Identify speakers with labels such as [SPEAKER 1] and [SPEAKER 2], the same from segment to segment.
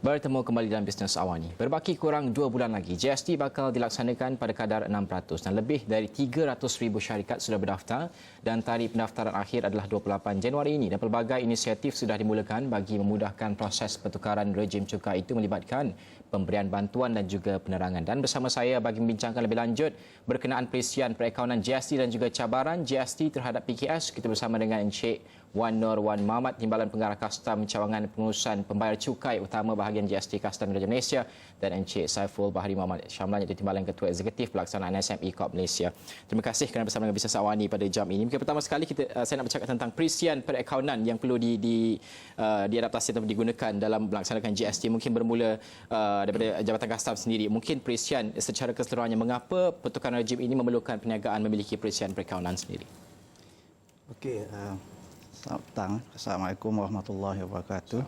[SPEAKER 1] Bertemu kembali dalam Bisnes Awani. Berbaki kurang 2 bulan lagi, GST bakal dilaksanakan pada kadar 6% dan lebih dari 300,000 syarikat sudah berdaftar dan tarikh pendaftaran akhir adalah 28 Januari ini dan pelbagai inisiatif sudah dimulakan bagi memudahkan proses pertukaran rejim cukai itu melibatkan pemberian bantuan dan juga penerangan. Dan bersama saya bagi membincangkan lebih lanjut berkenaan perisian perakaunan GST dan juga cabaran GST terhadap PKS, kita bersama dengan Encik Wan Nur Wan Mamat, Timbalan Pengarah Kastam Cawangan Pengurusan Pembayar Cukai Utama Bahagian GST Kastam Raja Malaysia, dan Encik Saiful Bahari Muhammad Syamlan, iaitu Timbalan Ketua Eksekutif Pelaksanaan SME Corp Malaysia. Terima kasih kerana bersama dengan Bisnes Awani pada jam ini. Mungkin pertama sekali saya nak bercakap tentang perisian perakaunan yang perlu diadaptasi atau digunakan dalam melaksanakan GST. Mungkin bermula daripada Jabatan Kastam sendiri. Mungkin perisian secara keseluruhannya, mengapa pertukaran rejim ini memerlukan perniagaan memiliki perisian perakaunan sendiri?
[SPEAKER 2] Okey, selamat petang. Assalamualaikum warahmatullahi wabarakatuh.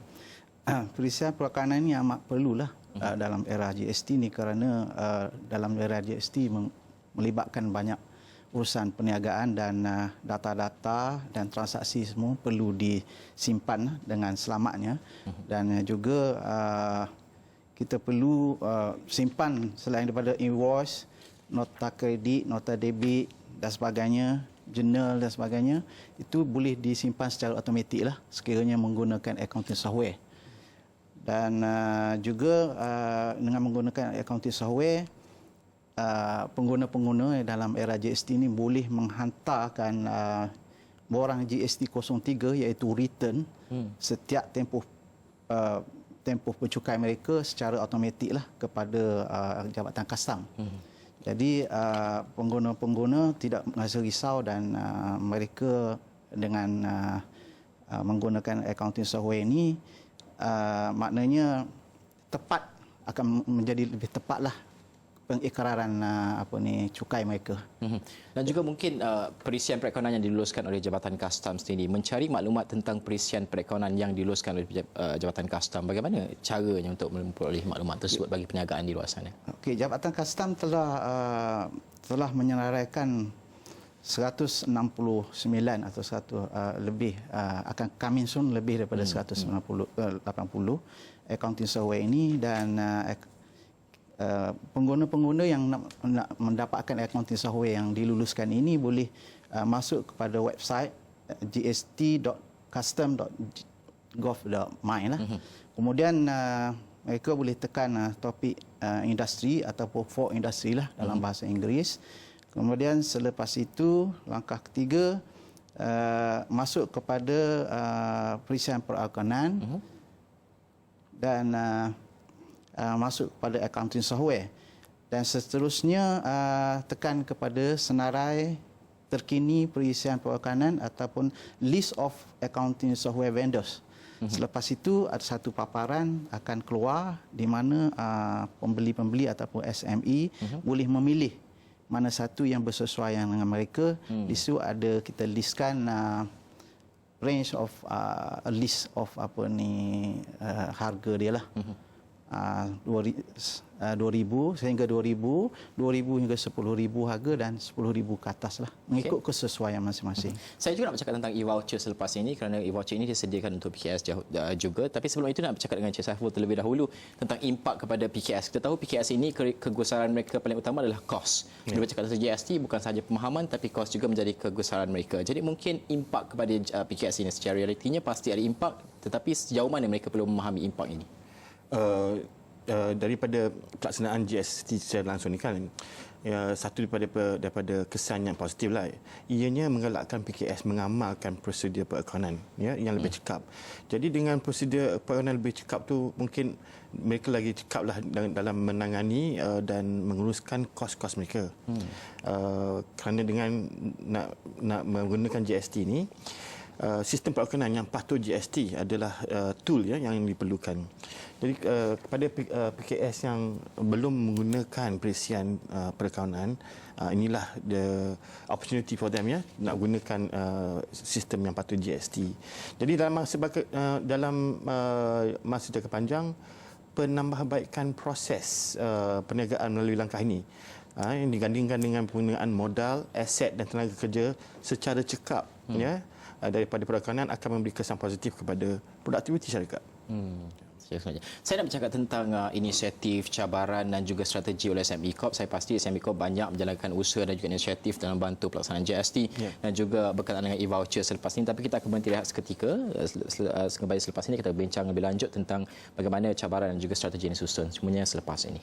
[SPEAKER 2] Perisian perakaunan ini amat perlulah dalam era GST ni, kerana dalam era GST melibatkan banyak urusan perniagaan dan data-data dan transaksi semua perlu disimpan dengan selamatnya, dan juga kita perlu simpan selain daripada invoice, nota kredit, nota debit dan sebagainya, jurnal dan sebagainya, itu boleh disimpan secara automatik lah sekiranya menggunakan accounting software. Dan juga dengan menggunakan accounting software, pengguna-pengguna dalam era GST ini boleh menghantarkan borang GST 03 iaitu return setiap tempoh pencukai mereka secara automatik lah kepada Jabatan Kastam. Jadi pengguna-pengguna tidak merasa risau dan mereka dengan menggunakan accounting software ini maknanya tepat, akan menjadi lebih tepatlah pengikraran cukai mereka.
[SPEAKER 1] Dan juga mungkin perisian perakaunan yang diluluskan oleh Jabatan Kastam sendiri, mencari maklumat tentang perisian perakaunan yang diluluskan oleh Jabatan Kastam, bagaimana caranya untuk memperoleh maklumat tersebut bagi perniagaan di luar sana?
[SPEAKER 2] Okey, Jabatan Kastam telah menyenaraikan 169 atau lebih, akan coming soon lebih daripada 180 accounting software ini, dan pengguna-pengguna yang nak mendapatkan accounting software yang diluluskan ini boleh masuk kepada website gst.custom.gov.my lah. Kemudian mereka boleh tekan topik industri ataupun for industry lah dalam bahasa Inggeris. Kemudian selepas itu langkah ketiga, masuk kepada perisian perakaunan dan masuk kepada accounting software, dan seterusnya tekan kepada senarai terkini perisian perakaunan ataupun list of accounting software vendors. Selepas itu ada satu paparan akan keluar di mana pembeli-pembeli ataupun SME boleh memilih mana satu yang bersesuaian dengan mereka. Di situ ada kita listkan range of list of harga dia lah. 2,000 sehingga 2,000 hingga 10,000 harga, dan 10,000 ke atas lah, mengikut kesesuaian masing-masing.
[SPEAKER 1] Saya juga nak bercakap tentang e-voucher selepas ini, kerana e-voucher ini disediakan untuk PKS juga. Tapi sebelum itu nak bercakap dengan Encik Saiful terlebih dahulu tentang impak kepada PKS. Kita tahu PKS ini kegusaran mereka paling utama adalah kos. Bila bercakap tentang GST, bukan sahaja pemahaman tapi kos juga menjadi kegusaran mereka. Jadi mungkin impak kepada PKS ini secara realitinya pasti ada impak, tetapi sejauh mana mereka perlu memahami impak ini?
[SPEAKER 3] Daripada pelaksanaan GST secara langsung ni kan, satu daripada kesan yang positif lah, ianya menggalakkan PKS mengamalkan prosedur perakaunan yang lebih cekap. Jadi dengan prosedur perakaunan lebih cekap tu, mungkin mereka lagi cekap lah dalam menangani dan menguruskan kos-kos mereka. Kerana dengan nak menggunakan GST ni, sistem perakaunan yang patuh GST adalah tool yang diperlukan. Jadi kepada PKS yang belum menggunakan perisian perakaunan, inilah the opportunity for them nak gunakan sistem yang patuh GST. Jadi dalam masa jangka panjang, penambahbaikan proses perniagaan melalui langkah ini yang digandingkan dengan penggunaan modal, aset dan tenaga kerja secara cekap daripada perakaunan akan memberi kesan positif kepada produktiviti syarikat.
[SPEAKER 1] Saya nak bercakap tentang inisiatif, cabaran dan juga strategi oleh SME Corp. Saya pasti SME Corp banyak menjalankan usaha dan juga inisiatif dalam bantu pelaksanaan JST dan juga berkaitan dengan e-voucher selepas ini. Tapi kita akan berhenti rehat seketika. Kembali selepas ini kita bincang lebih lanjut tentang bagaimana cabaran dan juga strategi ini susun. Semuanya selepas ini.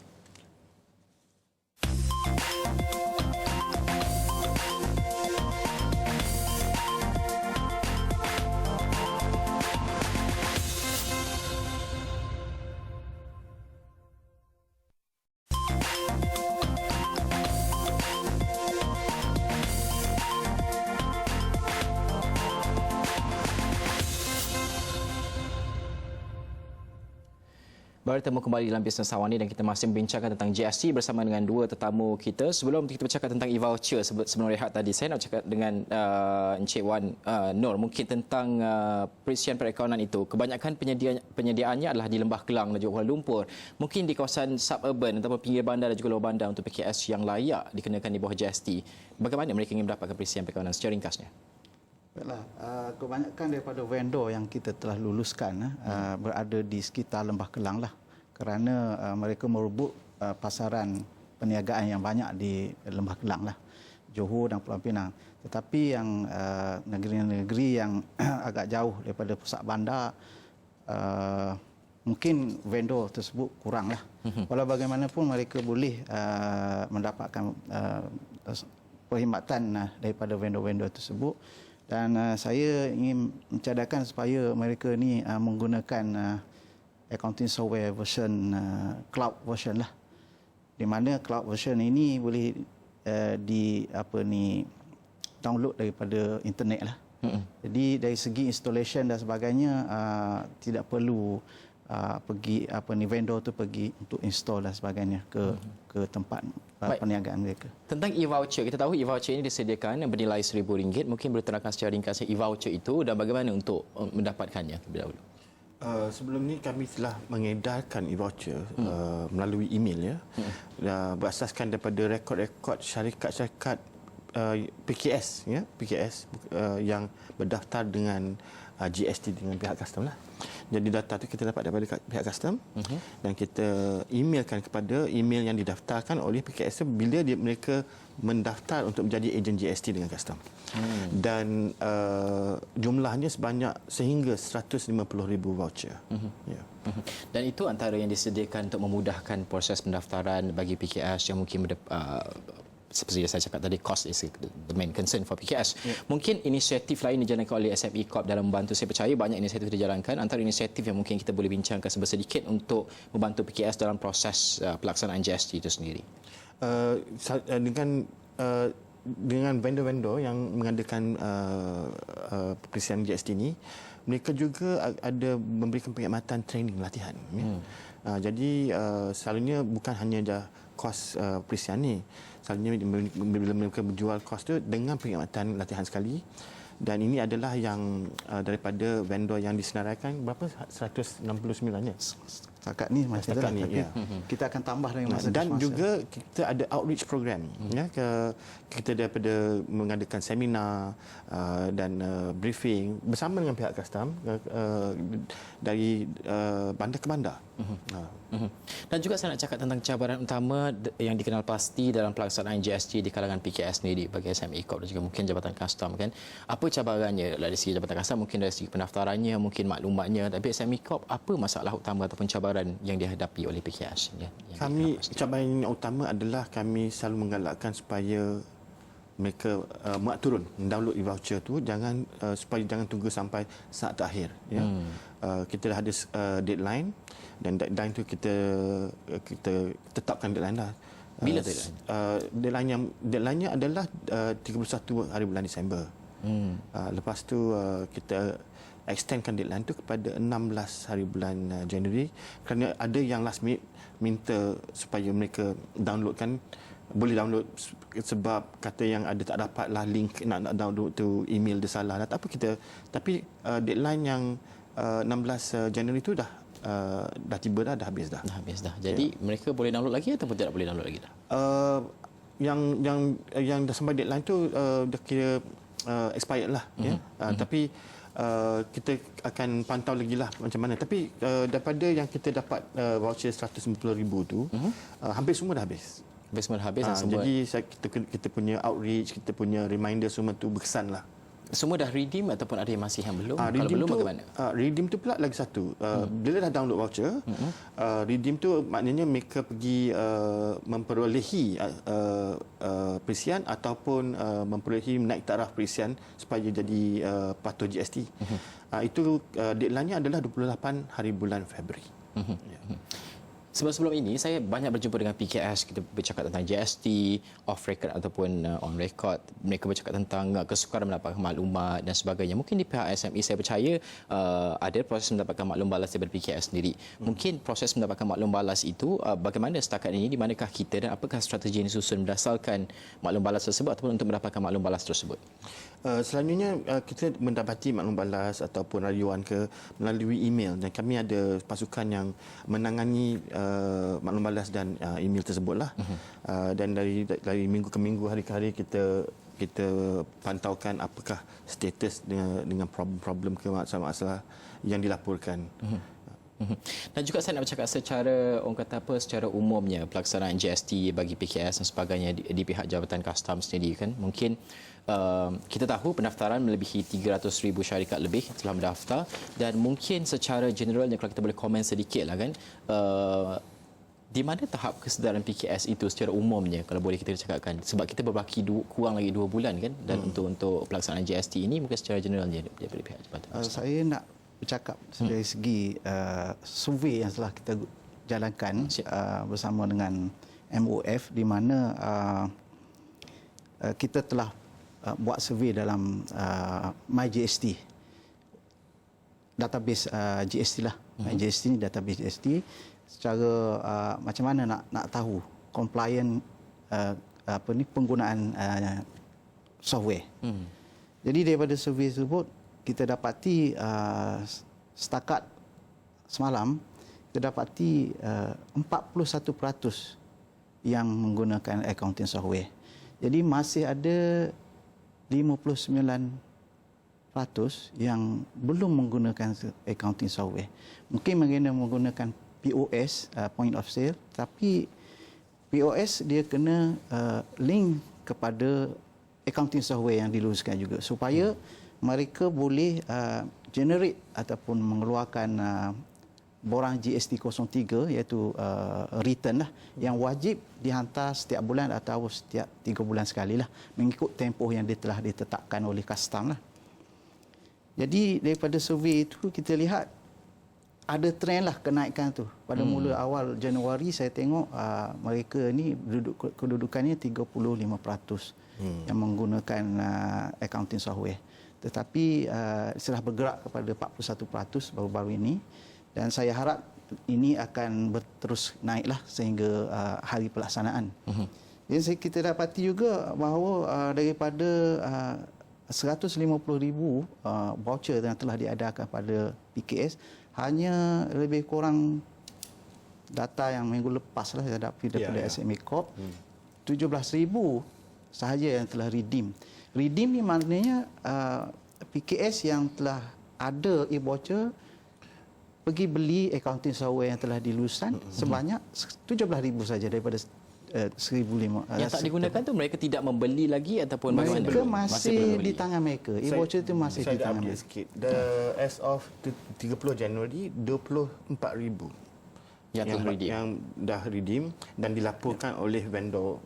[SPEAKER 1] Baru temu kembali dalam Bisnes Awani dan kita masih membincangkan tentang GST bersama dengan dua tetamu kita. Sebelum kita bercakap tentang e-voucher, sebelum rehat tadi, saya nak bercakap dengan Encik Wan Nur mungkin tentang perisian perekonomian itu. Kebanyakan penyediaannya adalah di Lembah Kelang dan juga Kuala Lumpur. Mungkin di kawasan suburban ataupun pinggir bandar dan juga luar bandar untuk PKS yang layak dikenakan di bawah GST. Bagaimana mereka ingin mendapatkan perisian perekonomian secara ringkasnya?
[SPEAKER 2] Baiklah, kebanyakan daripada vendor yang kita telah luluskan berada di sekitar Lembah Kelang lah, kerana mereka merebut pasaran perniagaan yang banyak di Lembah Kelang lah, Johor dan Pulau Pinang. Tetapi yang negeri-negeri yang agak jauh daripada pusat bandar, mungkin vendor tersebut kurang lah. Walau bagaimanapun mereka boleh mendapatkan perkhidmatan daripada vendor-vendor tersebut. Dan saya ingin mencadangkan supaya mereka ni menggunakan accounting software version cloud version lah, di mana cloud version ini boleh download daripada internet lah. Jadi dari segi installation dan sebagainya tidak perlu vendor tu pergi untuk install dan sebagainya ke tempat perniagaan mereka.
[SPEAKER 1] Tentang e-voucher, kita tahu e-voucher ini disediakan bernilai RM1,000. Mungkin boleh terangkan secara ringkas e-voucher itu dan bagaimana untuk mendapatkannya terlebih dahulu.
[SPEAKER 3] Sebelum ni kami telah mengedarkan e-voucher melalui email berasaskan daripada rekod-rekod syarikat-syarikat PKS yang berdaftar dengan GST dengan pihak custom lah. Jadi data tu kita dapat daripada pihak custom dan kita emailkan kepada email yang didaftarkan oleh PKS bila mereka mendaftar untuk menjadi ejen GST dengan custom. Dan jumlahnya sebanyak sehingga 150,000 voucher.
[SPEAKER 1] Dan itu antara yang disediakan untuk memudahkan proses pendaftaran bagi PKS yang mungkin seperti yang saya cakap tadi, cost is the main concern for PKS. Mungkin inisiatif lain dijalankan oleh SME Corp dalam membantu. Saya percaya banyak inisiatif dijalankan. Antara inisiatif yang mungkin kita boleh bincangkan sedikit untuk membantu PKS dalam proses pelaksanaan GST itu sendiri.
[SPEAKER 3] Dengan vendor-vendor yang mengadakan perisian GST ini, mereka juga ada memberikan perkhidmatan training latihan. Jadi selalunya bukan hanya kos perisian ni. Selalunya bila mereka berjual kos tu dengan perkhidmatan latihan sekali. Dan ini adalah yang daripada vendor yang disenaraikan berapa? 169 ya?
[SPEAKER 2] Setakat ni masih ada, tapi kita akan tambah dengan masa.
[SPEAKER 3] Dan juga kita ada outreach program. Kita daripada mengadakan seminar dan briefing bersama dengan pihak custom dari bandar ke bandar.
[SPEAKER 1] Dan juga saya nak cakap tentang cabaran utama yang dikenal pasti dalam pelaksanaan GST di kalangan PKS sendiri bagi SME Corp dan juga mungkin Jabatan Custom kan. Apa cabarannya dari segi Jabatan Custom, mungkin dari segi pendaftarannya, mungkin maklumatnya, tapi SME Corp apa masalah utama ataupun cabaran yang dihadapi oleh PKS?
[SPEAKER 3] Kami cabaran yang utama adalah kami selalu menggalakkan supaya mereka mak turun download e-voucher tu, supaya jangan tunggu sampai saat terakhir. Kita dah ada deadline dan deadline tu kita tetapkan deadline dah.
[SPEAKER 1] Bila deadline?
[SPEAKER 3] Deadline-nya adalah 31 hari bulan Disember. Lepas tu kita extendkan deadline tu kepada 16 hari bulan Januari, kerana ada yang last minute minta supaya mereka downloadkan, boleh download sebab kata yang ada tak dapat lah link nak download tu, email dia salah lah. Tak apa kita, tapi deadline yang 16 Januari tu dah tiba dah habis dah.
[SPEAKER 1] Jadi mereka boleh download lagi ataupun tidak boleh download lagi dah?
[SPEAKER 3] Yang dah sampai deadline tu dah kira expired lah. Tapi kita akan pantau lagi lah macam mana. Tapi daripada yang kita dapat voucher 150,000 tu, hampir semua dah habis.
[SPEAKER 1] Habis semua dah habis dan semua
[SPEAKER 3] Jadi kita punya outreach, kita punya reminder semua tu berkesan lah.
[SPEAKER 1] semua dah redeem ataupun ada yang masih yang belum? Kalau
[SPEAKER 3] Redeem
[SPEAKER 1] belum
[SPEAKER 3] tu,
[SPEAKER 1] bagaimana?
[SPEAKER 3] redeem tu pula lagi satu. Bila dah download voucher, redeem tu maknanya mereka pergi memperolehi perisian ataupun memperolehi naik taraf perisian supaya jadi patuh GST. Itu deadline-nya adalah 28 hari bulan Februari.
[SPEAKER 1] Sebelum ini saya banyak berjumpa dengan PKS, kita bercakap tentang GST, off record ataupun on record. Mereka bercakap tentang kesukaran mendapatkan maklumat dan sebagainya. Mungkin di pihak SME saya percaya ada proses mendapatkan maklum balas daripada PKS sendiri. Mungkin proses mendapatkan maklum balas itu bagaimana setakat ini, di manakah kita dan apakah strategi yang disusun berdasarkan maklum balas tersebut ataupun untuk mendapatkan maklum balas tersebut?
[SPEAKER 3] Selanjutnya kita mendapati maklum balas ataupun rayuan melalui email, dan kami ada pasukan yang menangani maklum balas dan email tersebutlah. Dan dari minggu ke minggu, hari ke hari kita pantaukan apakah status dengan problem-problem ke masalah-masalah yang dilaporkan.
[SPEAKER 1] Dan juga saya nak bercakap secara secara umumnya pelaksanaan GST bagi PKS dan sebagainya di pihak Jabatan Kastam sendiri kan. Mungkin kita tahu pendaftaran melebihi 300,000 syarikat lebih telah mendaftar, dan mungkin secara generalnya kalau kita boleh komen sedikit lah kan, di mana tahap kesedaran PKS itu secara umumnya kalau boleh kita cakapkan, sebab kita berbaki kurang lagi 2 bulan kan, dan untuk pelaksanaan GST ini mungkin secara generalnya daripada pihak Jabatan Kastam.
[SPEAKER 2] Saya nak bercakap dari segi survey yang telah kita jalankan bersama dengan MOF, di mana kita telah buat survey dalam MyGST, database GST lah. MyGST ni database GST, secara macam mana nak tahu compliant penggunaan software. Jadi daripada survey tersebut kita dapati setakat semalam kita dapati 41% yang menggunakan accounting software. Jadi masih ada 59% yang belum menggunakan accounting software. Mungkin menggunakan POS, point of sale, tapi POS dia kena link kepada accounting software yang diluluskan juga, supaya mereka boleh generate ataupun mengeluarkan borang GST 03, iaitu return lah, yang wajib dihantar setiap bulan atau setiap 3 bulan sekali lah, mengikut tempoh yang telah ditetapkan oleh custom lah. Jadi daripada survey itu kita lihat ada trend lah kenaikan tu. Pada mula awal Januari saya tengok mereka ni kedudukannya 35% yang menggunakan accounting software. Tetapi setelah bergerak kepada 41% baru-baru ini, dan saya harap ini akan terus naiklah sehingga hari pelaksanaan. Jadi kita dapati juga bahawa daripada 150,000 voucher yang telah diadakan pada PKS, hanya lebih kurang data yang minggu lepas lah saya dapat daripada SME Corp, 17,000 sahaja yang telah redeem. Redeem ni maknanya PKS yang telah ada e-voucher pergi beli accounting software yang telah diluluskan sebanyak 17,000 saja daripada 1,500.
[SPEAKER 1] Yang tak digunakan tu mereka tidak membeli lagi ataupun bagaimana?
[SPEAKER 2] Mereka masih di tangan mereka. E-voucher itu masih di tangan mereka.
[SPEAKER 3] Sikit. As of 30 Januari, 24,000 yang dah redeem dan dilaporkan oleh vendor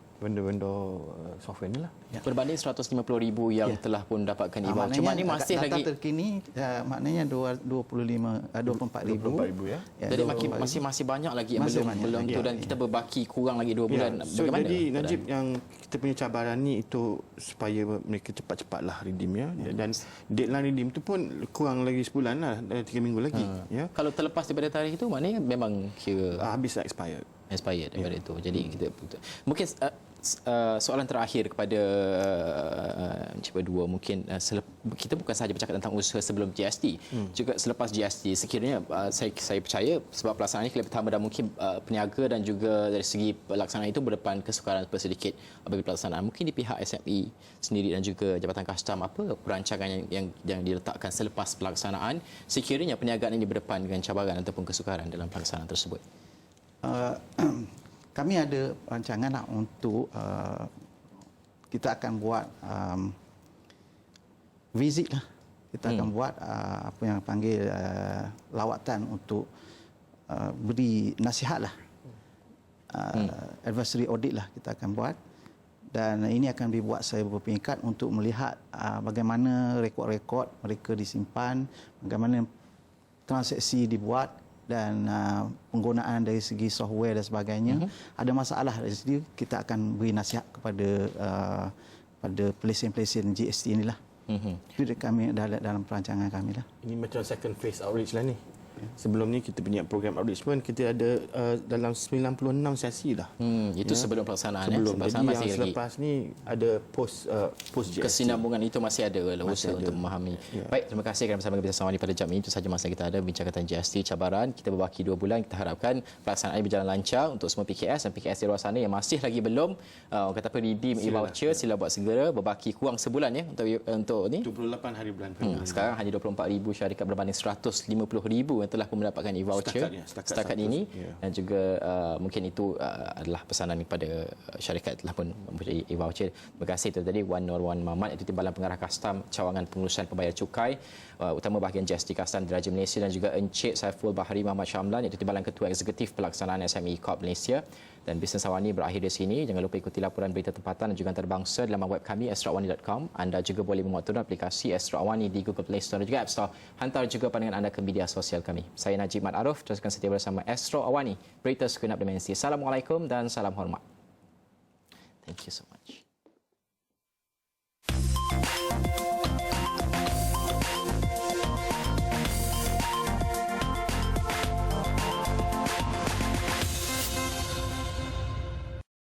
[SPEAKER 3] software ni lah.
[SPEAKER 1] Berbanding 150,000 yang telah pun dapatkan e-voucher. Cuma ni masih
[SPEAKER 2] data
[SPEAKER 1] lagi
[SPEAKER 2] terkini maknanya 24,000
[SPEAKER 3] ya.
[SPEAKER 1] Jadi masih banyak lagi yang belum tu, dan kita berbaki kurang lagi 2 bulan.
[SPEAKER 3] So, bagaimana? Jadi Najib, yang kita punya cabaran ni itu supaya mereka cepat-cepatlah redeem ya. Dan deadline redeem tu pun kurang lagi sebulan lah, 3 minggu lagi ya.
[SPEAKER 1] Kalau terlepas daripada tarikh itu maknanya memang kira
[SPEAKER 3] habis expired.
[SPEAKER 1] Expired daripada itu. Jadi kita mungkin soalan terakhir kepada Encik Berdua, mungkin kita bukan sahaja bercakap tentang usaha sebelum GST, juga selepas GST. Sekiranya saya percaya sebab pelaksanaan ini lebih pertama dan mungkin peniaga dan juga dari segi pelaksanaan itu berdepan kesukaran sedikit bagi pelaksanaan. Mungkin di pihak SME sendiri dan juga Jabatan Kastam, apa perancangan yang diletakkan selepas pelaksanaan sekiranya perniagaan ini berdepan dengan cabaran ataupun kesukaran dalam pelaksanaan tersebut?
[SPEAKER 2] Kami ada rancangan lah untuk kita akan buat visit lah. Kita akan buat apa yang panggil lawatan untuk beri nasihat lah. Advisory audit lah kita akan buat. Dan ini akan dibuat secara berperingkat untuk melihat bagaimana rekod-rekod mereka disimpan, bagaimana transaksi dibuat, dan penggunaan dari segi software dan sebagainya. Ada masalah dari segi, kita akan beri nasihat kepada pada pelesen-pelesen GST inilah. Itu kami dalam perancangan kami lah.
[SPEAKER 3] Ini macam second phase outreach lah ni. Sebelum ni kita punya program outreach pun kita ada dalam 96 sesi dah.
[SPEAKER 1] Itu sebelum pelaksanaan.
[SPEAKER 3] Sebelum.
[SPEAKER 1] Pelaksanaan
[SPEAKER 3] Jadi
[SPEAKER 1] masih
[SPEAKER 3] yang selepas ni ada post GST.
[SPEAKER 1] Kesinambungan itu masih ada usaha untuk memahami. Baik, terima kasih kerana bersama kita Sawani pada jam ini. Itu sahaja masa kita ada bincang tentang GST cabaran. Kita berbaki 2 bulan. Kita harapkan pelaksanaan berjalan lancar untuk semua PKS dan PKS di luar sana yang masih lagi belum kata apa redeem e-voucher, sila buat segera. Berbaki kurang sebulan ya untuk ni.
[SPEAKER 3] 28 hari bulan.
[SPEAKER 1] Sekarang hanya 24,000 syarikat berbanding 150,000 yang telah pun mendapatkan e-voucher setakat ini dan juga mungkin itu adalah pesanan kepada syarikat telah pun mempunyai e-voucher. Terima kasih. Itu tadi Wan Norwan Mamat, itu Timbalan Pengarah Kastam Cawangan Pengurusan Pembayar Cukai utama bahagian GST Kastam Diraja Malaysia, dan juga Encik Saiful Bahari Muhammad Syamlan, iaitu Timbalan Ketua Eksekutif Pelaksanaan SME Corp Malaysia. Dan Bisnes Awani berakhir di sini. Jangan lupa ikuti laporan berita tempatan dan juga antarabangsa di laman web kami astroawani.com. Anda juga boleh memuat turun aplikasi Astro Awani di Google Play Store dan juga App Store. Hantar juga pandangan anda ke media sosial kami. Saya Najib Mat Arif, teruskan setia bersama Astro Awani, berita segenap dimensi. Assalamualaikum dan salam hormat. Thank you so much.